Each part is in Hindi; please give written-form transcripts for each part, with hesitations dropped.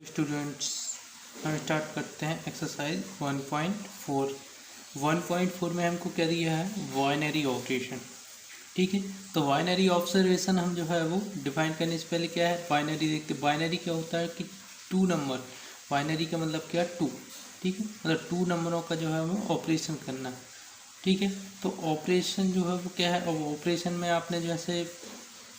स्टूडेंट्स, हम स्टार्ट करते हैं एक्सरसाइज 1.4। 1.4 में हमको क्या दिया है, बाइनरी ऑपरेशन। ठीक है, तो बाइनरी ऑब्जर्वेशन हम जो है वो डिफाइन करने से पहले क्या है, बाइनरी देखते हैं। बाइनरी क्या होता है कि टू नंबर, बाइनरी का मतलब क्या, टू। ठीक है, मतलब टू नंबरों का जो है वो ऑपरेशन करना। ठीक है, तो ऑपरेशन जो है वो क्या है, अब ऑपरेशन में आपने जैसे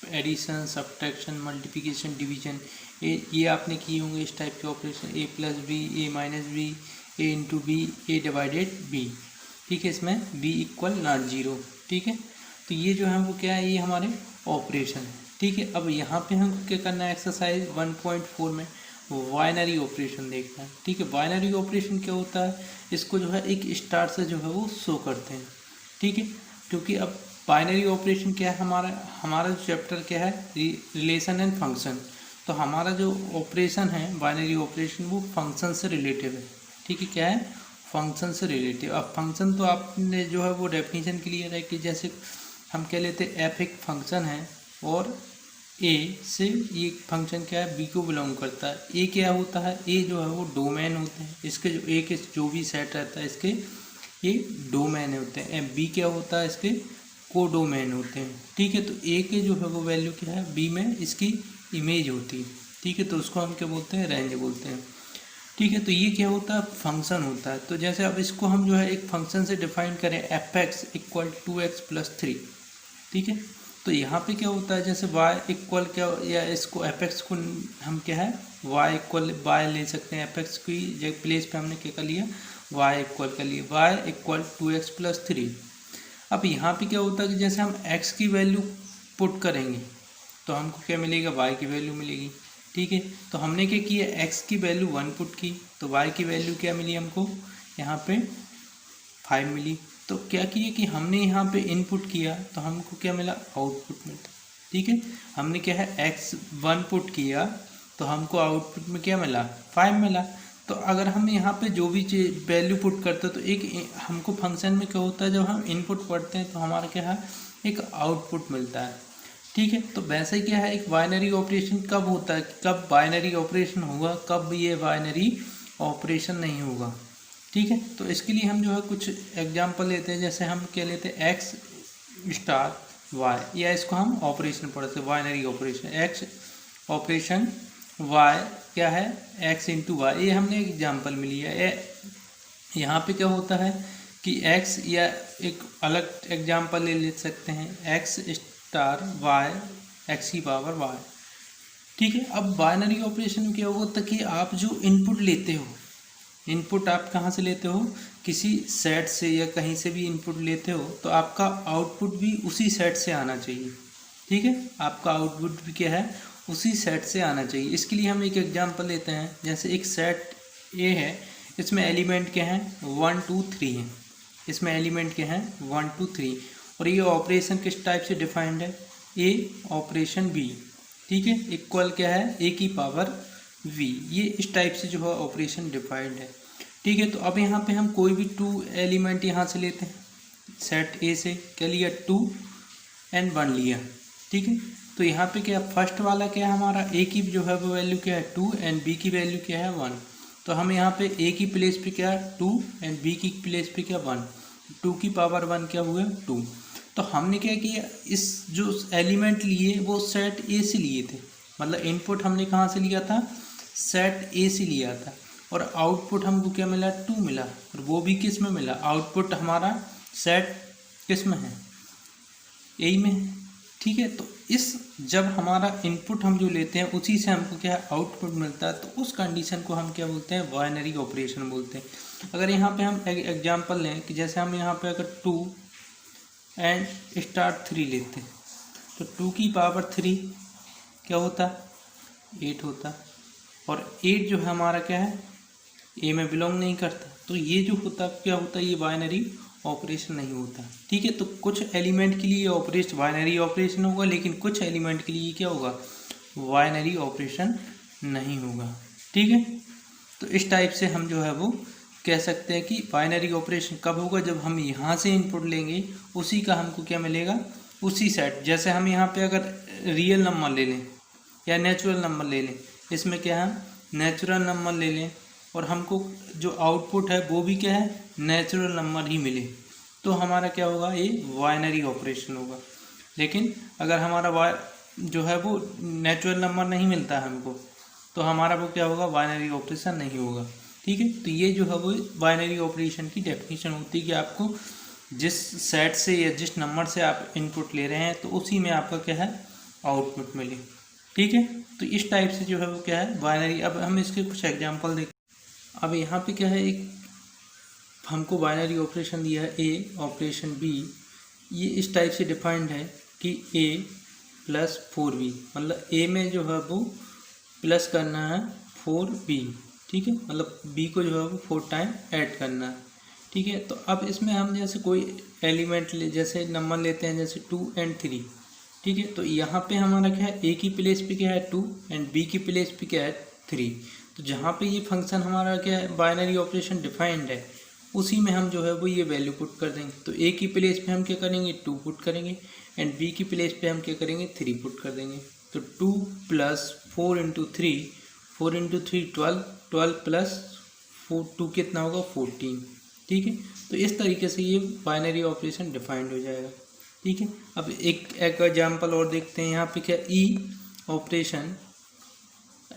एडिशन, सब्ट्रैक्शन, मल्टीप्लिकेशन, डिवीजन, ये आपने किए होंगे इस टाइप के operation, A plus B, A minus B, A into B, A divided B. ठीक है, इसमें बी इक्वल नॉट जीरो। ठीक है, तो ये जो है वो क्या है, ये हमारे ऑपरेशन है। ठीक है, अब यहाँ पे हमको क्या करना है, एक्सरसाइज 1.4 में बाइनरी ऑपरेशन देखना है। ठीक है, बाइनरी ऑपरेशन क्या होता है, इसको जो है एक स्टार से जो है वो शो करते हैं। ठीक है, क्योंकि अब बाइनरी ऑपरेशन क्या है, हमारा जो चैप्टर क्या है, रिलेशन एंड फंक्शन। तो हमारा जो ऑपरेशन है बाइनरी ऑपरेशन वो फंक्शन से रिलेटिव है। ठीक है, क्या है, फंक्शन से रिलेटिव। अब फंक्शन तो आपने जो है वो डेफिनेशन क्लियर है कि जैसे हम कह लेते हैं एफ एक फंक्शन है और ए से ये फंक्शन क्या है, बी को बिलोंग करता है। ए क्या होता है, ए जो है वो डोमेन होते हैं इसके, जो ए के जो भी सेट रहता है इसके ये डोमेन होते हैं। बी क्या होता है, इसके कोडोमेन होते हैं। ठीक है, तो ए के जो है वो वैल्यू क्या है, बी में इसकी इमेज होती है। ठीक है, तो उसको हम क्या बोलते हैं, रेंज बोलते हैं। ठीक है, तो ये क्या होता है, फंक्शन होता है। तो जैसे अब इसको हम जो है एक फंक्शन से डिफाइन करें, F x equal 2x plus 3। ठीक है, तो यहाँ पे क्या होता है, जैसे y इक्वल क्या, या इसको एफ एक्स को हम क्या है, y इक्वल y ले सकते हैं। एफ एक्स की जगह प्लेस पे हमने क्या कर लिया, y इक्वल कर लिया, y इक्वल 2x प्लस 3। अब यहाँ पे क्या होता है कि जैसे हम x की वैल्यू पुट करेंगे तो हमको क्या मिलेगा, y की वैल्यू मिलेगी। ठीक है, तो हमने क्या किया, x की वैल्यू 1 पुट की तो y की वैल्यू क्या मिली हमको, यहाँ पे 5 मिली। तो क्या किया कि हमने यहाँ पे इनपुट किया तो हमको क्या मिला, आउटपुट मिलता। ठीक है, हमने क्या है, x 1 पुट किया तो हमको आउटपुट में क्या मिला, 5 मिला। तो अगर हम यहाँ पे जो भी वैल्यू पुट करते हैं तो एक हमको फंक्शन में क्या होता है, जब हम इनपुट पढ़ते हैं तो हमारा क्या है, एक आउटपुट मिलता है। ठीक है, तो वैसे ही क्या है, एक बाइनरी ऑपरेशन कब होता है, कब बाइनरी ऑपरेशन होगा, कब ये बाइनरी ऑपरेशन नहीं होगा। ठीक है, तो इसके लिए हम जो है कुछ एग्जांपल लेते हैं। जैसे हम क्या लेते हैं, एक्स स्टार वाई, या इसको हम ऑपरेशन पढ़ते हैं, binary operation, X operation Y क्या है, एक्स इंटू वाई, ये हमने एग्जांपल में लिया है। यहाँ पे क्या होता है कि एक्स, या एक अलग एग्जांपल ले सकते हैं, एक्स स्टार वाई एक्स की पावर वाई। ठीक है, अब बाइनरी ऑपरेशन में क्या होता है कि आप जो इनपुट लेते हो, इनपुट आप कहाँ से लेते हो, किसी सेट से या कहीं से भी इनपुट लेते हो तो आपका आउटपुट भी उसी सेट से आना चाहिए। ठीक है, आपका आउटपुट भी क्या है, उसी सेट से आना चाहिए। इसके लिए हम एक एग्जांपल लेते हैं। जैसे एक सेट ए है, इसमें एलिमेंट क्या हैं, 1 2 3 हैं। इसमें एलिमेंट क्या हैं, 1 2 3, और ये ऑपरेशन किस टाइप से डिफाइंड है, ए ऑपरेशन बी। ठीक है, इक्वल क्या है, ए की पावर वी, ये इस टाइप से जो है ऑपरेशन डिफाइंड है। ठीक है, तो अब यहाँ पे हम कोई भी टू एलिमेंट यहाँ से लेते हैं, सेट ए से क्या लिया, 2 एंड 1 लिया। ठीक है, तो यहाँ पे क्या, फर्स्ट वाला क्या है हमारा, ए की जो है वो वैल्यू क्या है 2 एंड बी की वैल्यू क्या है 1। तो हम यहाँ पे ए की प्लेस पे क्या है 2 एंड बी की प्लेस पे क्या 1, 2 की पावर 1 क्या हुआ 2। तो हमने क्या किया, इस जो एलिमेंट लिए वो सेट ए से लिए थे, मतलब इनपुट हमने कहाँ से लिया था, सेट ए से लिया था, और आउटपुट हमको क्या मिला, 2 मिला, और वो भी किस में मिला, आउटपुट हमारा सेट किस में है, ए में है। ठीक है, तो इस जब हमारा इनपुट हम जो लेते हैं उसी से हमको क्या आउटपुट मिलता है, तो उस कंडीशन को हम क्या बोलते हैं, बाइनरी ऑपरेशन बोलते हैं। अगर यहाँ पे हम एग्जांपल लें कि जैसे हम यहाँ पे अगर 2 एंड स्टार 3 लेते हैं तो 2 की पावर 3 क्या होता, 8 होता, और 8 जो है हमारा क्या है, ए में बिलोंग नहीं करता। तो ये जो होता क्या होता है, ये बाइनरी ऑपरेशन नहीं होता। ठीक है, तो कुछ एलिमेंट के लिए ऑपरेशन बाइनरी ऑपरेशन होगा, लेकिन कुछ एलिमेंट के लिए क्या होगा, बाइनरी ऑपरेशन नहीं होगा। ठीक है, तो इस टाइप से हम जो है वो कह सकते हैं कि बाइनरी ऑपरेशन कब होगा, जब हम यहाँ से इनपुट लेंगे उसी का हमको क्या मिलेगा, उसी सेट। जैसे हम यहाँ पे अगर रियल नंबर ले लें या नेचुरल नंबर ले लें, इसमें क्या है, नेचुरल नंबर ले लें और हमको जो आउटपुट है वो भी क्या है, नेचुरल नंबर ही मिले, तो हमारा क्या होगा, ये बाइनरी ऑपरेशन होगा। लेकिन अगर हमारा जो है वो नेचुरल नंबर नहीं मिलता है हमको, तो हमारा वो क्या होगा, बाइनरी ऑपरेशन नहीं होगा। ठीक है, तो ये जो है वो बाइनरी ऑपरेशन की डेफिनेशन होती है कि आपको जिस सेट से या जिस नंबर से आप इनपुट ले रहे हैं तो उसी में आपका क्या है, आउटपुट मिले। ठीक है, तो इस टाइप से जो है वो क्या है, बाइनरी। अब हम इसके कुछ एग्जांपल देखें। अब यहाँ पे क्या है, एक हमको बाइनरी ऑपरेशन दिया है, ए ऑपरेशन बी, ये इस टाइप से डिफाइंड है कि ए प्लस 4b, मतलब ए में जो है वो प्लस करना है 4b। ठीक है, मतलब बी को जो है वो 4 टाइम ऐड करना है। ठीक है, तो अब इसमें हम जैसे कोई एलिमेंट जैसे नंबर लेते हैं, जैसे 2 और 3। ठीक है, तो यहाँ पे हमारा क्या है, ए की प्लेस पे क्या है 2 एंड बी की प्लेस पे क्या है 3। तो जहाँ पे ये फंक्शन हमारा क्या है, बाइनरी ऑपरेशन डिफाइंड है, उसी में हम जो है वो ये वैल्यू पुट कर देंगे। तो ए की प्लेस पे हम क्या करेंगे, 2 पुट करेंगे एंड बी की प्लेस पे हम क्या करेंगे, 3 पुट कर देंगे। तो 2 प्लस 4 इंटू 3, 4 इंटू 3 12, 12 प्लस 2 कितना होगा, 14। ठीक है, तो इस तरीके से ये बाइनरी ऑपरेशन डिफाइंड हो जाएगा। ठीक है, अब एक एग्जाम्पल और देखते हैं। यहाँ पे क्या, ई ऑपरेशन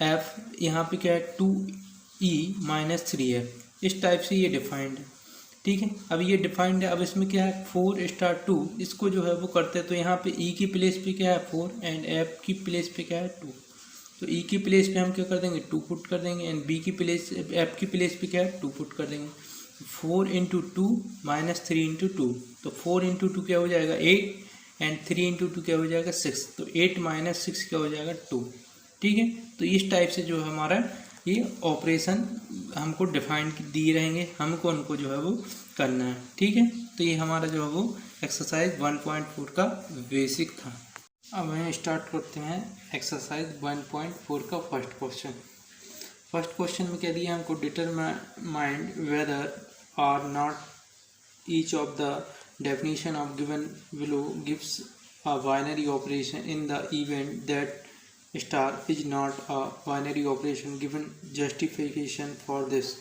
एफ, यहाँ पे क्या है 2e माइनस 3f, इस टाइप से ये डिफाइंड है। ठीक है, अब ये डिफाइंड है। अब इसमें क्या है 4 स्टार 2, इसको जो है वो करते हैं, तो यहाँ पे ई की प्लेस पे क्या है 4 एंड एफ की प्लेस पे क्या है 2। तो ई की प्लेस पे हम क्या कर देंगे, 2 पुट कर देंगे एंड बी की प्लेस, एफ की प्लेस पे क्या है 2 पुट कर देंगे। 4 इंटू 2 माइनस 3 इंटू 2, तो 4 इंटू 2 क्या हो जाएगा 8 एंड 3 इंटू 2 क्या हो जाएगा 6, तो 8 माइनस 6 क्या हो जाएगा 2। ठीक है, तो इस टाइप से जो हमारा ये ऑपरेशन हमको डिफाइन दिए रहेंगे, हमको उनको जो है वो करना है। ठीक है, तो ये हमारा जो है वो एक्सरसाइज 1.4 का बेसिक था। अब हम स्टार्ट करते हैं एक्सरसाइज 1.4 का फर्स्ट क्वेश्चन। फर्स्ट क्वेश्चन में क्या दिया हमको, डिटरमाइन वेदर और not each of the definition of given below gives a binary operation in the event that star is not a binary operation given justification for this.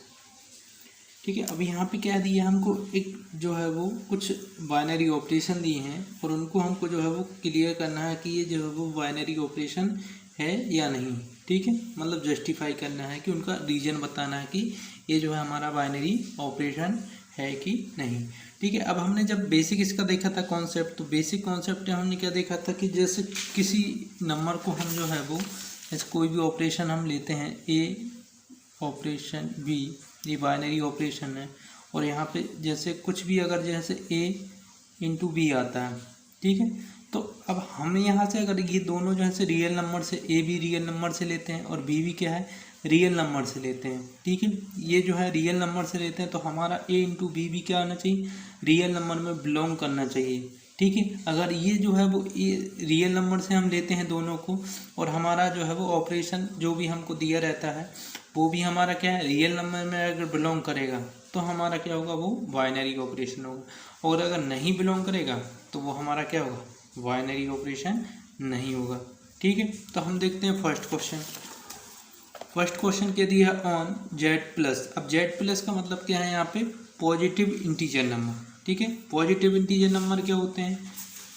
ठीक है, अब यहाँ पे क्या दिया हमको, एक जो है वो कुछ बाइनरी ऑपरेशन दिए हैं और उनको हमको जो है वो क्लियर करना है कि ये जो है वो बाइनरी ऑपरेशन है या नहीं। ठीक है, मतलब जस्टिफाई करना है कि उनका रीजन बताना है कि ये जो है हमारा बाइनरी ऑपरेशन है कि नहीं। ठीक है, अब हमने जब बेसिक इसका देखा था कॉन्सेप्ट, तो बेसिक कॉन्सेप्ट में हमने क्या देखा था कि जैसे किसी नंबर को हम जो है वो जैसे कोई भी ऑपरेशन हम लेते हैं, ए ऑपरेशन बी, ये बाइनरी ऑपरेशन है, और यहाँ पे जैसे कुछ भी अगर जैसे ए इंटू बी आता है। ठीक है, तो अब हम यहाँ से अगर ये दोनों जो है रियल नंबर से, ए भी रियल नंबर से लेते हैं और बी भी क्या है रियल नंबर से लेते हैं। ठीक है, ये जो है रियल नंबर से लेते हैं, तो हमारा ए इंटू बी भी क्या आना चाहिए, रियल नंबर में बिलोंग करना चाहिए। ठीक है, अगर ये जो है वो ये रियल नंबर से हम लेते हैं दोनों को, और हमारा जो है वो ऑपरेशन जो भी हमको दिया रहता है वो भी हमारा क्या है रियल नंबर में अगर बिलोंग करेगा, तो हमारा क्या होगा, वो बाइनरी ऑपरेशन होगा, और अगर नहीं बिलोंग करेगा तो वो हमारा क्या होगा, बाइनरी ऑपरेशन नहीं होगा। ठीक है, तो हम देखते हैं फर्स्ट क्वेश्चन। फर्स्ट क्वेश्चन क्या दिया है, ऑन जेड प्लस। अब जेड प्लस का मतलब क्या है, यहाँ पे पॉजिटिव इंटीजर नंबर। ठीक है, पॉजिटिव इंटीजर नंबर क्या होते हैं,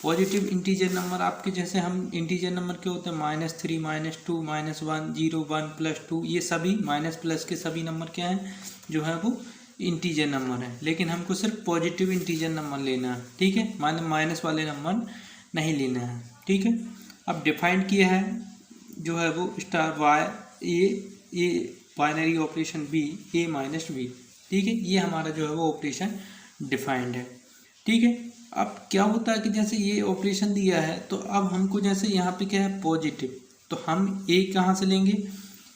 पॉजिटिव इंटीजर नंबर आपके जैसे हम इंटीजर नंबर क्या होते हैं, -3 -2 -1 0 1 +2, ये सभी माइनस प्लस के सभी नंबर क्या हैं, जो है वो इंटीजर नंबर है। लेकिन हमको सिर्फ पॉजिटिव इंटीजर नंबर लेना है। ठीक है, माइनस वाले नंबर नहीं लेना है। ठीक है, अब डिफाइंड किया है जो है वो star Y A binary operation B A minus B. ठीक है, ये हमारा जो है वो ऑपरेशन डिफाइंड है। ठीक है, अब क्या होता है कि जैसे ये ऑपरेशन दिया है, तो अब हमको जैसे यहाँ पे क्या है पॉजिटिव, तो हम ए कहाँ से लेंगे,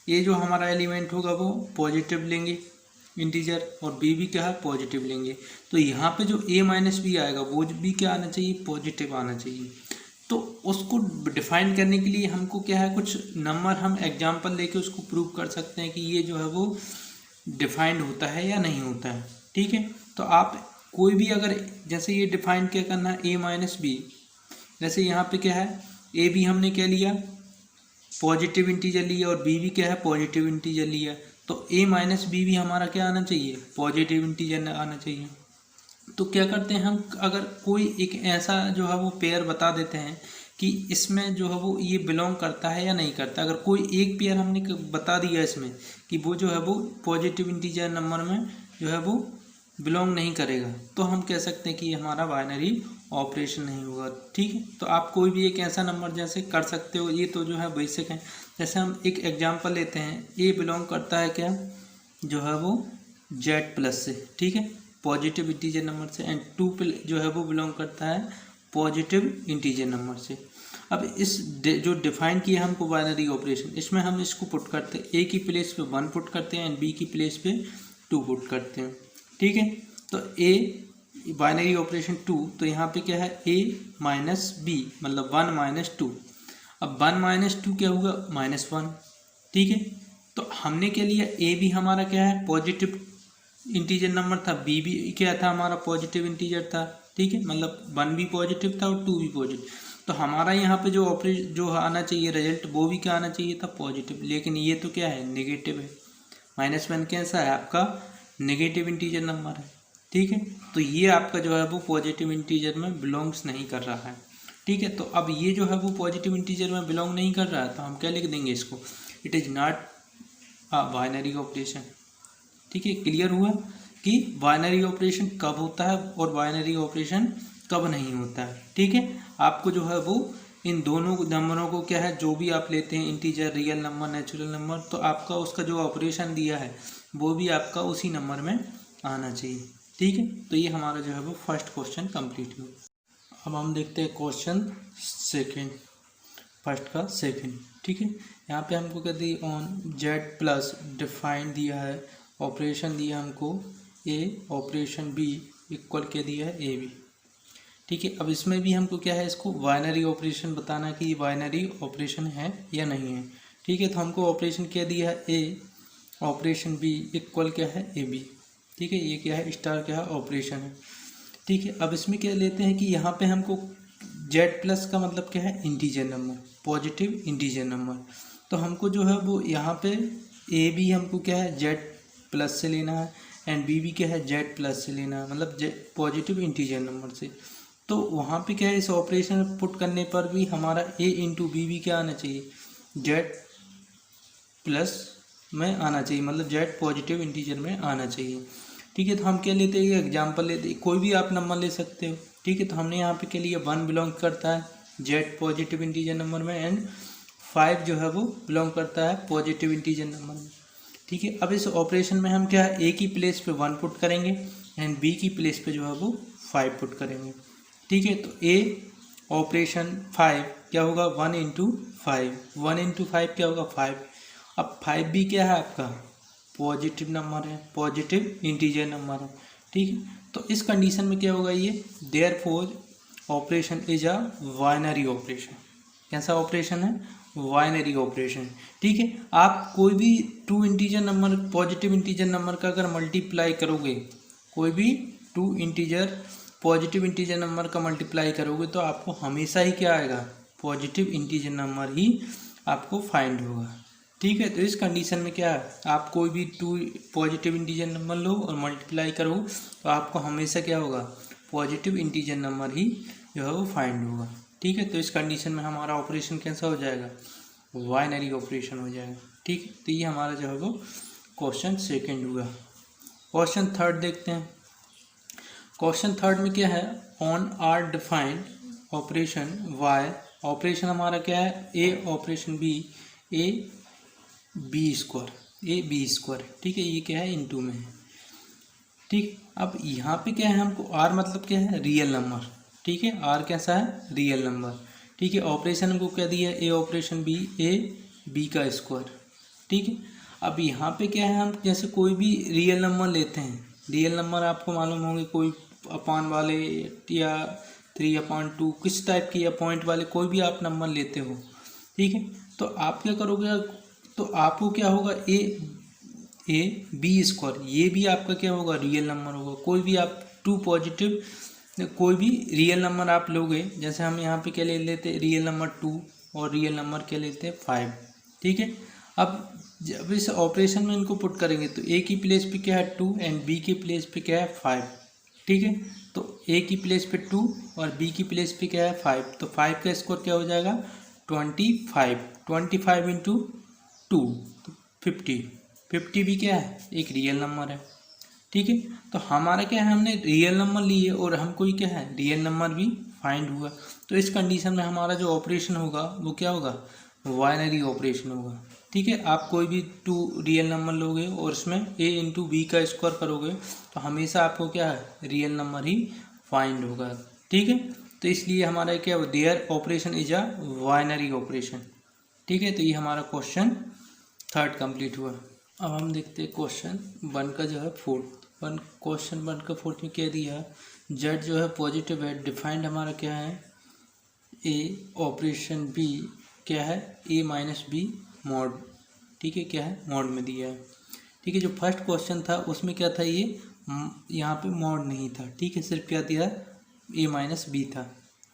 ए जो हमारा एलिमेंट होगा वो पॉजिटिव लेंगे इंटीजर, और बी भी क्या है पॉजिटिव लेंगे। तो यहाँ पे जो ए माइनस बी आएगा वो भी क्या आना चाहिए, पॉजिटिव आना चाहिए। तो उसको डिफाइन करने के लिए हमको क्या है, कुछ नंबर हम एग्जाम्पल लेके उसको प्रूव कर सकते हैं कि ये जो है वो डिफाइंड होता है या नहीं होता है। ठीक है, तो आप कोई भी अगर जैसे ये डिफाइन क्या करना है, ए माइनस बी, जैसे यहाँ पे क्या है ए बी हमने क्या लिया पॉजिटिव इंटीजर लिया और बी भी क्या है पॉजिटिव इंटीजर लिया, तो ए माइनस बी भी हमारा क्या आना चाहिए पॉजिटिव इंटीजर आना चाहिए। तो क्या करते हैं हम, अगर कोई एक ऐसा जो है वो पेयर बता देते हैं कि इसमें जो है वो ये बिलोंग करता है या नहीं करता, अगर कोई एक पेयर हमने बता दिया इसमें कि वो जो है वो पॉजिटिव इंटीजर नंबर में जो है वो बिलोंग नहीं करेगा, तो हम कह सकते हैं कि ये हमारा बाइनरी ऑपरेशन नहीं होगा। ठीक है, तो आप कोई भी एक ऐसा नंबर जैसे कर सकते हो, ये तो जो है बेसिक है। जैसे हम एक एग्जांपल लेते हैं, ए बिलोंग करता है क्या जो है वो जेड प्लस से, ठीक है, पॉजिटिव इंटीजर नंबर से, एंड 2 जो है वो बिलोंग करता है पॉजिटिव इंटीजर नंबर से। अब इस जो डिफाइन किया हमको बाइनरी ऑपरेशन, इसमें हम इसको पुट करते हैं, ए की प्लेस पे 1 पुट करते हैं एंड बी की प्लेस पे 2 पुट करते हैं। ठीक है, तो ए बाइनरी ऑपरेशन 2, तो यहाँ पे क्या है ए माइनस बी मतलब 1 माइनस 2। अब 1 माइनस 2 क्या होगा -1। ठीक है, तो हमने क्या लिया, ए भी हमारा क्या है पॉजिटिव इंटीजर नंबर था, बी भी क्या था हमारा पॉजिटिव इंटीजर था। ठीक है, मतलब 1 भी पॉजिटिव था और 2 भी पॉजिटिव, तो हमारा यहाँ पे जो आना चाहिए रिजल्ट वो भी क्या आना चाहिए था पॉजिटिव, लेकिन ये तो क्या है नेगेटिव है। -1 कैसा है आपका नेगेटिव इंटीजर नंबर है। ठीक है, तो ये आपका जो है वो पॉजिटिव इंटीजर में बिलोंग्स नहीं कर रहा है। ठीक है, तो अब ये जो है वो पॉजिटिव इंटीजर में बिलोंग नहीं कर रहा है, तो हम क्या लिख देंगे इसको, it is not a binary operation. ठीक है, क्लियर हुआ कि बाइनरी ऑपरेशन कब होता है और बाइनरी ऑपरेशन कब नहीं होता है। ठीक है, आपको जो है वो इन दोनों नंबरों को क्या है, जो भी आप लेते हैं integer, real number, natural number, तो आपका उसका जो ऑपरेशन दिया है वो भी आपका उसी नंबर में आना चाहिए। ठीक है, तो ये हमारा जो है वो फर्स्ट क्वेश्चन कंप्लीट हुआ। अब हम देखते हैं क्वेश्चन सेकंड, फर्स्ट का सेकंड। ठीक है, यहाँ पे हमको क्या दी, ऑन जेड प्लस डिफाइन दिया है, ऑपरेशन दिया हमको ए ऑपरेशन बी इक्वल क्या दिया है ए बी। ठीक है, अब इसमें भी हमको क्या है, इसको बाइनरी ऑपरेशन बताना कि ये बाइनरी ऑपरेशन है या नहीं है। ठीक है, तो हमको ऑपरेशन क्या दिया है ए ऑपरेशन बी इक्वल क्या है ए बी। ठीक है, ये क्या है स्टार क्या है ऑपरेशन है। ठीक है, अब इसमें क्या लेते हैं कि यहाँ पे हमको जेड प्लस का मतलब क्या है integer number, positive integer number, तो हमको जो है वो यहाँ पे ए बी हमको क्या है जेड प्लस से लेना है एंड बी भी क्या है जेड प्लस से लेना है, मतलब पॉजिटिव इंटीजर नंबर से। तो वहाँ पे क्या है, इस ऑपरेशन पुट करने पर भी हमारा ए इंटू बी भी क्या आना चाहिए जेड प्लस में आना चाहिए, मतलब जेड पॉजिटिव इंटीजर में आना चाहिए। ठीक है, तो हम क्या लेते हैं एग्जांपल लेते हैं, कोई भी आप नंबर ले सकते हो। ठीक है, तो हमने यहाँ पे क्या लिया 1 बिलोंग करता है जेड पॉजिटिव इंटीजर नंबर में एंड 5 जो है वो बिलोंग करता है पॉजिटिव इंटीजर नंबर में। ठीक है, अब इस ऑपरेशन में हम क्या है ए की प्लेस पे 1 पुट करेंगे एंड बी की प्लेस पे जो है वो 5 पुट करेंगे। ठीक है, तो ए ऑपरेशन 5 क्या होगा 1 इंटू 5, 1 इंटू 5 क्या होगा 5। अब 5 भी क्या है आपका पॉजिटिव नंबर है, पॉजिटिव इंटीजर नंबर है। ठीक है, तो इस कंडीशन में क्या होगा, ये therefore operation is a binary operation. कैसा ऑपरेशन है बाइनरी ऑपरेशन। ठीक है, आप कोई भी 2 integer number positive integer number का अगर मल्टीप्लाई करोगे, कोई भी 2 इंटीजर पॉजिटिव इंटीजर नंबर का मल्टीप्लाई करोगे तो आपको हमेशा ही क्या आएगा पॉजिटिव इंटीजर नंबर ही आपको फाइंड होगा। ठीक है, तो इस कंडीशन में क्या है, आप कोई भी 2 पॉजिटिव इंटीजर नंबर लो और मल्टीप्लाई करो तो आपको हमेशा क्या होगा पॉजिटिव इंटीजर नंबर ही जो है वो फाइंड होगा। ठीक है, तो इस कंडीशन में हमारा ऑपरेशन कैसा हो जाएगा बाइनरी ऑपरेशन हो जाएगा। ठीक है, तो ये हमारा जो है वो क्वेश्चन सेकंड हुआ। क्वेश्चन थर्ड देखते हैं। क्वेश्चन थर्ड में क्या है, on R defined operation by, operation हमारा क्या है a operation B a b square. ठीक है, ये क्या है इनटू में है। ठीक, अब यहाँ पे क्या है हमको आर मतलब क्या है रियल नंबर। ठीक है, आर कैसा है रियल नंबर। ठीक है, ऑपरेशन हमको क्या दिया है a operation B a B का स्क्वायर। ठीक है, अब यहाँ पे क्या है, हम जैसे कोई भी रियल नंबर लेते हैं, रियल नंबर आपको मालूम होंगे कोई अपान वाले या 3/2 किस टाइप की या पॉइंट वाले कोई भी आप नंबर लेते हो। ठीक है, तो आप क्या करोगे, तो आपको क्या होगा ए बी स्क्वायर, ये भी आपका क्या होगा रियल नंबर होगा। कोई भी आप 2 पॉजिटिव कोई भी रियल नंबर आप लोगे, जैसे हम यहाँ पे क्या ले लेते रियल नंबर 2 और रियल नंबर क्या लेते हैं 5। ठीक है, अब जब इस ऑपरेशन में इनको पुट करेंगे तो ए की प्लेस पे क्या है 2 एंड बी की प्लेस पे क्या है 5। ठीक है, तो ए की प्लेस पे 2 और बी की प्लेस पे क्या है 5, तो 5 का स्कोर क्या हो जाएगा 25। 25 इंटू 2 तो 50। 50 भी क्या है एक रियल नंबर है। ठीक है, तो हमारा क्या है हमने रियल नंबर लिए और हमको ही क्या है रियल नंबर भी फाइंड हुआ। तो इस कंडीशन में हमारा जो ऑपरेशन होगा वो क्या होगा बाइनरी ऑपरेशन होगा। ठीक है, आप कोई भी 2 रियल नंबर लोगे और इसमें a इंटू बी का स्क्वायर करोगे तो हमेशा आपको क्या है रियल नंबर ही फाइंड होगा। ठीक है, तो इसलिए हमारा क्या their operation is a binary operation. ठीक है, तो ये हमारा क्वेश्चन 3 कंप्लीट हुआ। अब हम देखते हैं क्वेश्चन 1 का जो है 4th क्वेश्चन 1 का 4th में क्या दिया जेड जो है पॉजिटिव है। डिफाइंड हमारा क्या है ए ऑपरेशन बी क्या है a माइनस बी मॉड। ठीक है, क्या है मॉड में दिया है। ठीक है, जो फर्स्ट क्वेश्चन था उसमें क्या था ये यहाँ पे मॉड नहीं था। ठीक है, सिर्फ क्या दिया a माइनस बी था।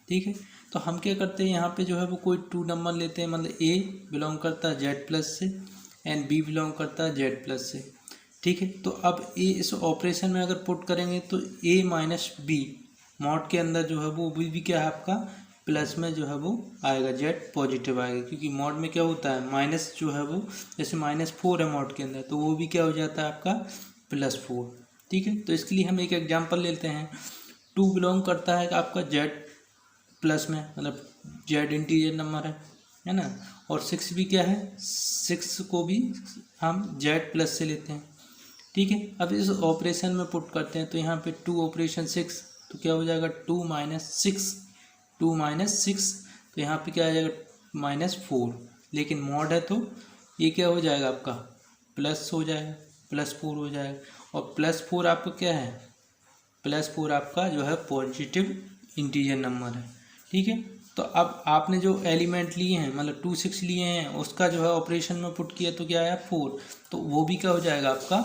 ठीक है, तो हम क्या करते हैं यहाँ पे जो है वो कोई 2 नंबर लेते हैं, मतलब a बिलोंग करता है जेड प्लस से एंड b बिलोंग करता है जेड प्लस से। ठीक है, तो अब a इस ऑपरेशन में अगर पुट करेंगे तो a माइनस बी मॉड के अंदर जो है वो भी क्या है आपका प्लस में जो है वो आएगा जेड पॉजिटिव आएगा, क्योंकि मॉड में क्या होता है माइनस जो है वो जैसे -4 है मॉड के अंदर तो वो भी क्या हो जाता है आपका +4। ठीक है, तो इसके लिए हम एक एग्जांपल लेते हैं। 2 बिलोंग करता है आपका जेड प्लस में, मतलब जेड इंटीजर नंबर है ना, और 6 भी क्या है 6 को भी हम जेड प्लस से लेते हैं। ठीक है, अब इस ऑपरेशन में पुट करते हैं तो यहाँ पे 2 ऑपरेशन 6 तो क्या हो जाएगा 2 माइनस 6 तो यहाँ पे क्या आ जाएगा -4, लेकिन मॉड है तो ये क्या हो जाएगा आपका प्लस हो जाएगा +4 हो जाएगा। और +4 आपका क्या है +4 आपका जो है पॉजिटिव इंटीजर नंबर है। ठीक है, तो अब आपने जो एलिमेंट लिए हैं मतलब 2 6 लिए हैं उसका जो है ऑपरेशन में पुट किया तो क्या आया 4, तो वो भी क्या हो जाएगा आपका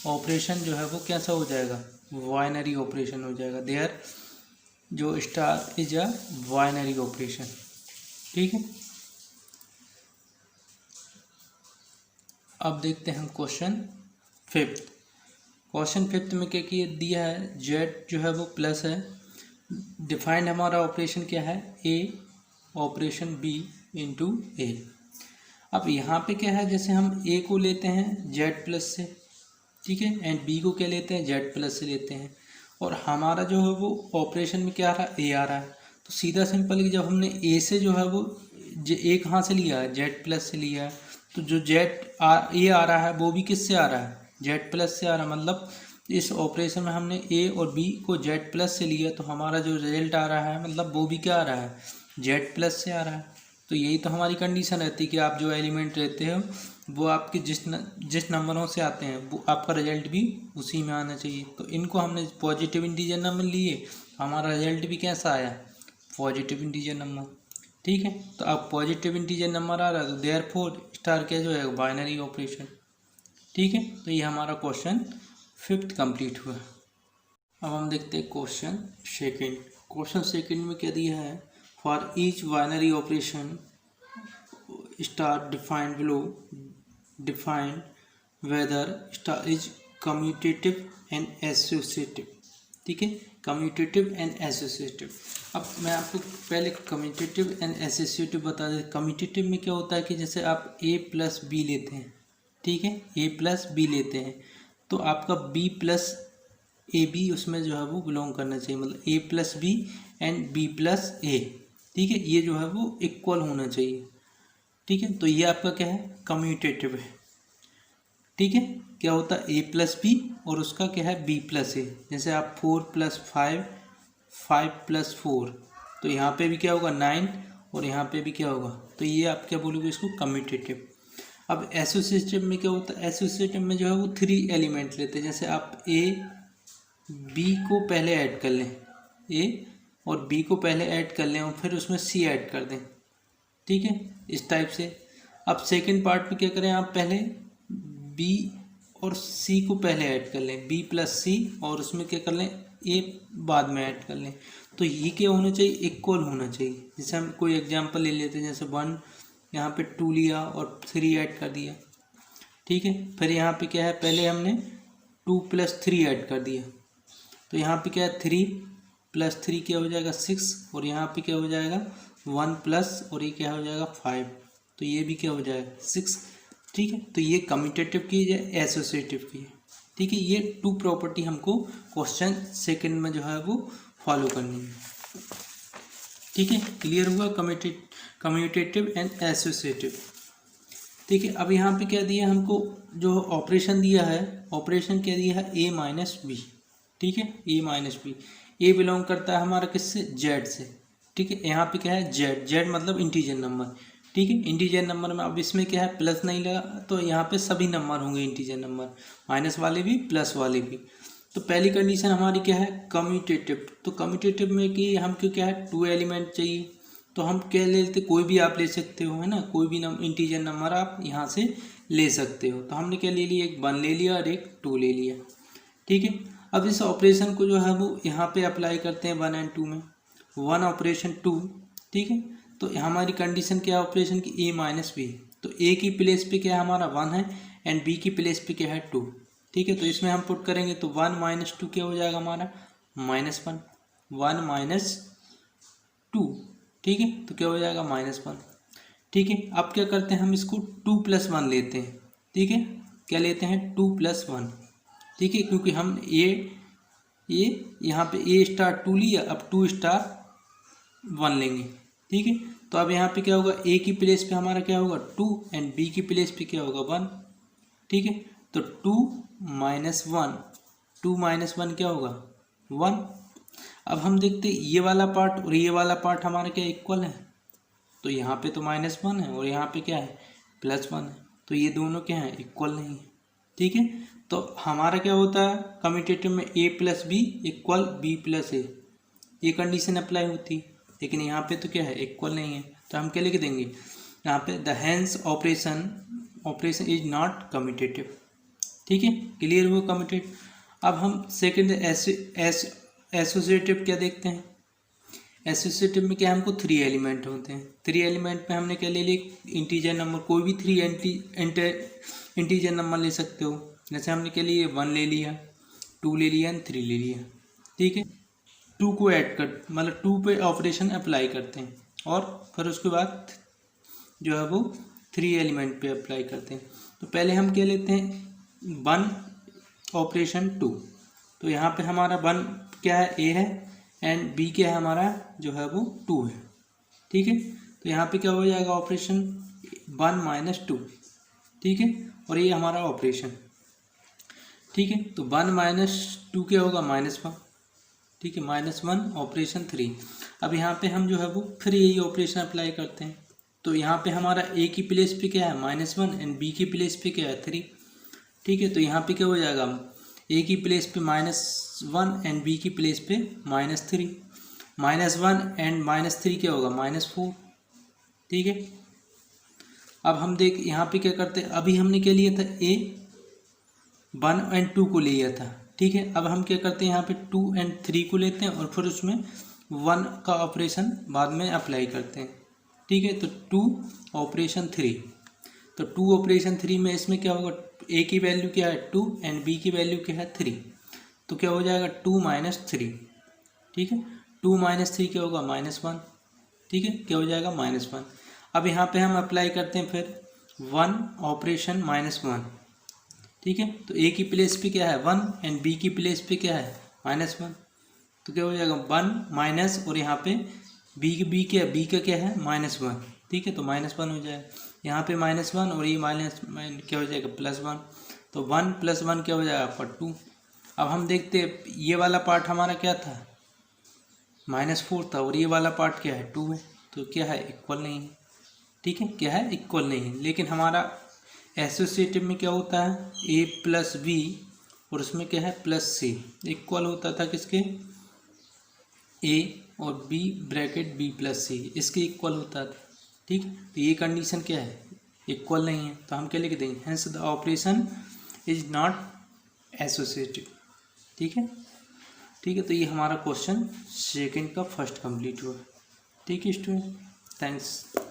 ऑपरेशन जो है वो कैसा हो जाएगा बाइनरी ऑपरेशन हो जाएगा। देयर जो star is a binary operation. ठीक है, अब देखते हैं हम क्वेश्चन 5th। क्वेश्चन 5th में क्या दिया है जेड जो है वो प्लस है। डिफाइंड हमारा ऑपरेशन क्या है ए ऑपरेशन बी इंटू ए। अब यहाँ पे क्या है जैसे हम ए को लेते हैं जेड प्लस से, ठीक है, एंड बी को क्या लेते हैं जेड प्लस से लेते हैं, और हमारा जो है वो ऑपरेशन में क्या आ रहा है ए आ रहा है। तो सीधा सिंपल जब हमने ए से जो है वो ए कहाँ से लिया है जेड प्लस से लिया है, तो जो ए आ रहा है वो भी किससे आ रहा है जेड प्लस से आ रहा है। मतलब इस ऑपरेशन में हमने ए और बी को जेड प्लस से लिया तो हमारा जो रिजल्ट आ रहा है मतलब वो भी क्या आ रहा है जेड प्लस से आ रहा है। तो यही तो हमारी कंडीशन रहती है कि आप जो एलिमेंट रहते हो वो आपके जिस नंबरों से आते हैं वो आपका रिजल्ट भी उसी में आना चाहिए। तो इनको हमने पॉजिटिव इंटीजर नंबर लिए, हमारा रिजल्ट भी कैसा आया पॉजिटिव इंटीजर नंबर। ठीक है, तो अब पॉजिटिव इंटीजर नंबर आ रहा है तो देयरफॉर स्टार क्या जो है बाइनरी ऑपरेशन। ठीक है, तो ये हमारा क्वेश्चन 5th कंप्लीट हुआ। अब हम देखते हैं क्वेश्चन 2nd। क्वेश्चन 2nd में क्या दिया है for each binary operation star defined below defined whether star is commutative and associative. ठीक है, कम्यूटेटिव एंड एसोसिएटिव। अब मैं आपको पहले कम्यूटेटिव एंड एसोसिएटिव बता दें। कम्यूटेटिव में क्या होता है कि जैसे आप a प्लस बी लेते हैं, ठीक है, a प्लस बी लेते हैं तो आपका b प्लस ए बी उसमें जो है वो बिलोंग करना चाहिए, मतलब a plus b and b plus a. ठीक है, ये जो है वो इक्वल होना चाहिए। ठीक है, तो ये आपका क्या है कम्यूटेटिव है। ठीक है, क्या होता है a प्लस बी और उसका क्या है b प्लस ए। जैसे आप 4 + 5 5 + 4 तो यहाँ पे भी क्या होगा 9 और यहाँ पे भी क्या होगा, तो ये आप क्या बोलोगे इसको कम्यूटेटिव। अब एसोसिएटिव में क्या होता है, एसोसिएटिव में जो है वो 3 एलिमेंट लेते हैं। जैसे आप a b को पहले ऐड कर लें, a और b को पहले ऐड कर लें और फिर उसमें c ऐड कर दें। ठीक है, इस टाइप से। अब सेकंड पार्ट में क्या करें, आप पहले b और c को पहले ऐड कर लें, b + c और उसमें क्या कर लें a बाद में ऐड कर लें। तो ये क्या होना चाहिए, इक्वल होना चाहिए। जैसे हम कोई एग्जांपल ले लेते हैं, जैसे 1 यहाँ पे 2 लिया और 3 ऐड कर दिया, ठीक है। फिर यहाँ पे क्या है, पहले हमने 2 + 3 ऐड कर दिया, तो यहाँ पे क्या है 3 + 3 क्या हो जाएगा 6, और यहाँ पे क्या हो जाएगा 1 प्लस और ये क्या हो जाएगा 5, तो ये भी क्या हो जाएगा 6, ठीक है। तो ये कम्यूटेटिव की है, एसोसिएटिव की है, ठीक है। ये 2 प्रॉपर्टी हमको क्वेश्चन सेकंड में जो है वो फॉलो करनी है, ठीक है। क्लियर हुआ, कम्यूटेटिव एंड एसोसिएटिव, ठीक है। अब यहाँ पे क्या दिया हमको, जो ऑपरेशन दिया है, ऑपरेशन क्या दिया है a-b, ठीक है, a-b। ए बिलोंग करता है हमारा किससे, जेड से, ठीक है। यहाँ पे क्या है जेड, जेड मतलब इंटीजर नंबर, ठीक है। इंटीजर नंबर में अब इसमें क्या है प्लस नहीं लगा, तो यहाँ पे सभी नंबर होंगे इंटीजर नंबर, माइनस वाले भी प्लस वाले भी। तो पहली कंडीशन हमारी क्या है कम्यूटेटिव, तो कम्यूटेटिव में कि हमको क्या है 2 एलिमेंट चाहिए, तो हम क्या ले लेते, कोई भी आप ले सकते हो, है ना, कोई भी इंटीजर नंबर आप यहाँ से ले सकते हो। तो हमने क्या ले लिया, एक 1 ले लिया और एक 2 ले लिया, ठीक है। अब इस ऑपरेशन को जो है वो यहाँ पे अप्लाई करते हैं 1 और 2 में, 1 ऑपरेशन 2, ठीक है। तो हमारी कंडीशन क्या है ऑपरेशन की a-b, तो a की प्लेस पे क्या है हमारा 1 है एंड b की प्लेस पे क्या है 2, ठीक है। तो इसमें हम पुट करेंगे तो 1 - 2 क्या हो जाएगा हमारा -1, 1 - 2, ठीक है। तो क्या हो जाएगा -1, ठीक है। अब क्या करते हैं हम इसको 2 + 1 लेते हैं, ठीक है। क्या लेते हैं 2 + 1, ठीक है, क्योंकि हम ये यहाँ पे a*2 लिया, अब 2*1 लेंगे, ठीक है। तो अब यहाँ पे क्या होगा, a की प्लेस पे हमारा क्या होगा 2 एंड b की प्लेस पे क्या होगा 1, ठीक है। तो 2 - 1, 2 - 1 क्या होगा 1। अब हम देखते ये वाला पार्ट और ये वाला पार्ट हमारा क्या इक्वल है, तो यहाँ पे तो -1 है और यहाँ पे क्या है +1 है, तो ये दोनों क्या है इक्वल नहीं है, ठीक है। तो हमारा क्या होता है कम्यूटेटिव में a + b = b + a, ये कंडीशन अप्लाई होती है, लेकिन यहाँ पे तो क्या है इक्वल नहीं है, तो हम क्या लिख देंगे यहाँ पे the hence operation is not commutative, ठीक है। क्लियर हुआ कम्यूटेटिव। अब हम सेकंड एसोसिएटिव क्या देखते हैं, एसोसिएटिव में क्या हमको 3 एलिमेंट होते हैं, 3 एलिमेंट में हमने क्या ले लिया इंटीजर नंबर, कोई भी 3 इंटीजर नंबर ले सकते हो, जैसे हमने क्या लिए 1 ले लिया, 2 ले लिया एंड 3 ले लिया, ठीक है। 2 को ऐड कर मतलब 2 पे ऑपरेशन अप्लाई करते हैं और फिर उसके बाद जो है वो 3 एलिमेंट पे अप्लाई करते हैं। तो पहले हम क्या लेते हैं 1 ऑपरेशन 2, तो यहाँ पे हमारा 1 क्या है a है एंड b क्या है हमारा जो है वो 2 है, ठीक है। तो यहाँ पे क्या हो जाएगा ऑपरेशन 1 - 2, ठीक है, और ये हमारा ऑपरेशन, ठीक है। तो 1 - 2 क्या होगा -1, ठीक है, -1 ऑपरेशन 3। अब यहाँ पे हम जो है वो फिर यही ऑपरेशन अप्लाई करते हैं, तो यहाँ पे हमारा a की प्लेस पे क्या है -1 एंड b की प्लेस पे क्या है 3, ठीक है। तो यहाँ पे क्या हो जाएगा a की प्लेस पे -1 एंड b की प्लेस पे -3, -1 एंड -3 क्या होगा -4, ठीक है। अब हम देख यहाँ पे क्या करते हैं, अभी हमने क्या लिया था a 1 और 2 को लिया था, ठीक है। अब हम क्या करते हैं यहाँ पे 2 और 3 को लेते हैं और फिर उसमें 1 का ऑपरेशन बाद में अप्लाई करते हैं, ठीक है। तो 2 ऑपरेशन 3, तो 2 ऑपरेशन 3 में इसमें क्या होगा a की वैल्यू क्या है 2 एंड b की वैल्यू क्या है 3, तो क्या हो जाएगा 2 - 3, ठीक है। 2 - 3 क्या होगा -1, ठीक है, क्या हो जाएगा -1। अब यहाँ पे हम अप्लाई करते हैं फिर 1 ऑपरेशन -1, ठीक है। तो a की प्लेस पे क्या है 1 एंड b की प्लेस पे क्या है -1, तो क्या हो जाएगा 1 माइनस और यहाँ पे b का क्या है -1, ठीक है। तो -1 हो जाएगा, यहाँ पे -1 और ये माइनस क्या हो जाएगा +1, तो 1 + 1 क्या हो जाएगा आपका 2। अब हम देखते ये वाला पार्ट हमारा क्या था -4 था और ये वाला पार्ट क्या है 2 है, तो क्या है इक्वल नहीं है, ठीक है, क्या है इक्वल नहीं है। लेकिन हमारा एसोसिएटिव में क्या होता है a + b और उसमें क्या है +c, इक्वल होता था किसके a और b ब्रैकेट b + c, इसके इक्वल होता था, ठीक। तो ये कंडीशन क्या है इक्वल नहीं है, तो हम क्या लिख देंगे hence the operation is not associative, ठीक है। ठीक है, तो ये हमारा क्वेश्चन सेकंड का फर्स्ट कंप्लीट हुआ। ठीक है स्टूडेंट, थैंक्स।